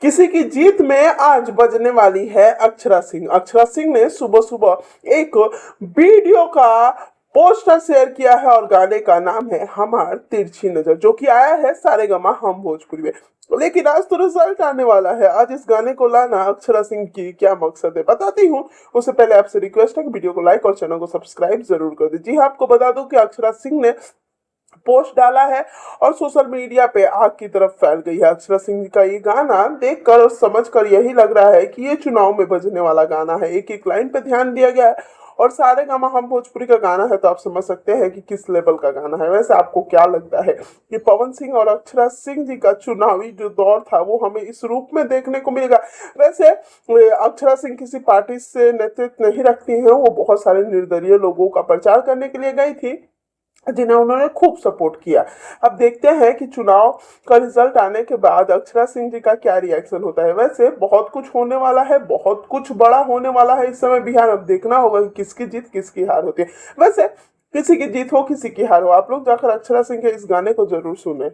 किसी की जीत में आज बजने वाली है अक्षरा सिंह। अक्षरा सिंह ने सुबह सुबह एक वीडियो का पोस्टर शेयर किया है और गाने का नाम है हमार तिरछी नजर, जो कि आया है सारेगामा हम भोजपुरी में। लेकिन आज तो रिजल्ट आने वाला है। आज इस गाने को लाना अक्षरा सिंह की क्या मकसद है बताती हूँ। उससे पहले आपसे रिक्वेस्ट है कि वीडियो को लाइक और चैनल को सब्सक्राइब जरूर कर दीजिए। आपको बता दूं कि अक्षरा सिंह ने पोस्ट डाला है और सोशल मीडिया पे आग की तरफ फैल गई है। अक्षरा सिंह का ये गाना देखकर और समझकर यही लग रहा है कि ये चुनाव में बजने वाला गाना है। एक एक लाइन पे ध्यान दिया गया है और सारेगामा हम भोजपुरी का गाना है, तो आप समझ सकते हैं कि किस लेवल का गाना है। वैसे आपको क्या लगता है कि पवन सिंह और अक्षरा सिंह जी का चुनावी जो दौर था वो हमें इस रूप में देखने को मिलेगा? वैसे अक्षरा सिंह किसी पार्टी से नेतृत्व नहीं रखती हैं, वो बहुत सारे निर्दलीय लोगों का प्रचार करने के लिए गई थी जिन्हें उन्होंने खूब सपोर्ट किया। अब देखते हैं कि चुनाव का रिजल्ट आने के बाद अक्षरा सिंह जी का क्या रिएक्शन होता है। वैसे बहुत कुछ होने वाला है, बहुत कुछ बड़ा होने वाला है इस समय बिहार। अब देखना होगा कि किसकी जीत किसकी हार होती है। वैसे किसी की जीत हो किसी की हार हो, आप लोग जाकर अक्षरा सिंह के इस गाने को जरूर सुने।